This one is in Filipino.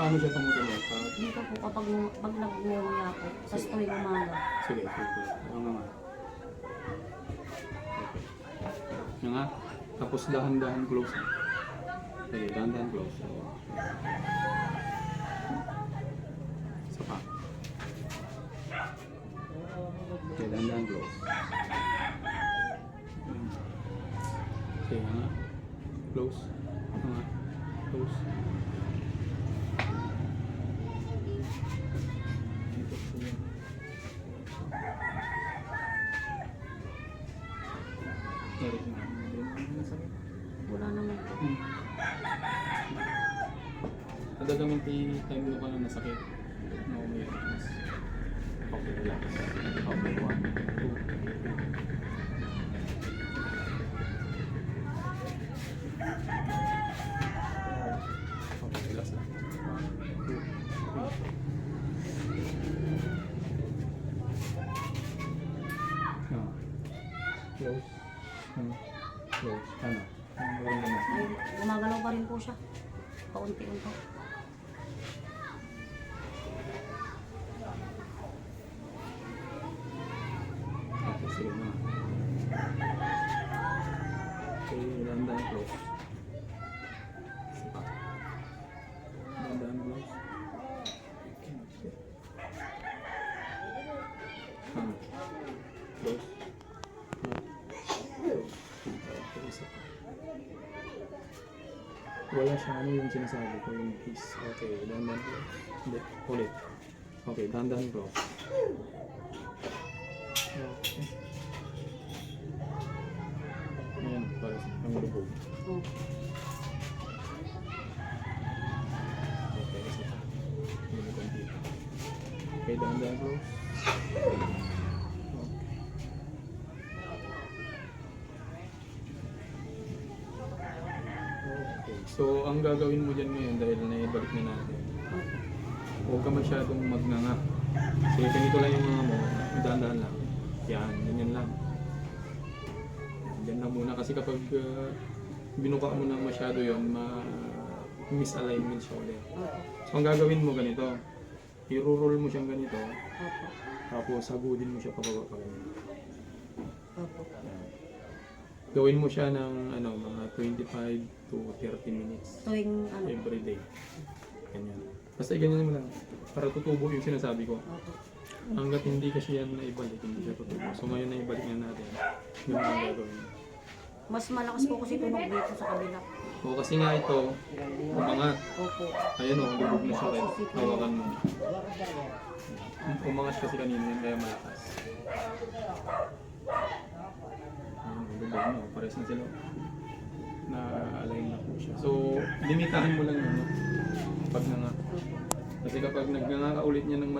Paano siya tumutuloy? Dito po pag nag-uwi ako, sa tuwing umaga. Sige, sige. Ano nga. Okay. Yan nga. Tapos dahan-dahan close. Sige, dahan-dahan close. Isa pa. Okay, dahan-dahan close. Okay, yan nga. Close. Yan nga. Close. Wala naman po. Nagagamit time mo ka na nasakit. No, may relax. Okay, relax. Okay, 1, 2. Okay, relax lang. 1, 2. Close. Close. Ano? Ay, gumagalaw pa rin po siya. Paunti-unti. Okay, sige na. Okay, dahan-dahan close. Isa pa. Dahan-dahan close. Close. Okay, isa pa. Wala siya, ano yung sinasabi ko, yung peace. Okay, dahan-dahan close. Hindi, ulit. Okay, dahan-dahan close. Okay. Ayan, para sa panglubog. Oh. Okay, isa pa. Hindi mo konti. Okay, dahan-dahan close. Okay. Okay. So, ang gagawin mo dyan ngayon dahil naibalik na natin, huwag ka masyadong magnanga. Kasi ganito lang yung mga mo, dahan-dahan lang. Yan, ganyan lang. Yan lang muna kasi kapag binuka mo na masyado yun, misalignment siya ulit. So ang gagawin mo ganito, i-roll mo siyang ganito, Opo. tapos sagudin mo siya pababa pa ganyan. Opo. Yan. Gawin mo siya ng mga 25 to 30 minutes Tuwing ano. every day. Ganyan. Basta ganyan mo lang, para tutubo yung sinasabi ko. Opo. Hanggat hindi kasi yan naibalik, hindi siya tutubo. So ngayon naibalik na natin, yun ang gagawin. Mas malakas po kasi tunog dito sa kabila. O kasi nga ito, umangat. Opo. Ayan o, lubog na siya kayo. Hawakan mo. Umangat kasi kanina yan, kaya malakas. Ayan, lubog na. Pares na sila. Na-align na po siya. So, limitahan mo lang yun, no? Pag nanga. Kasi kapag nagnanga ka ulit niya ng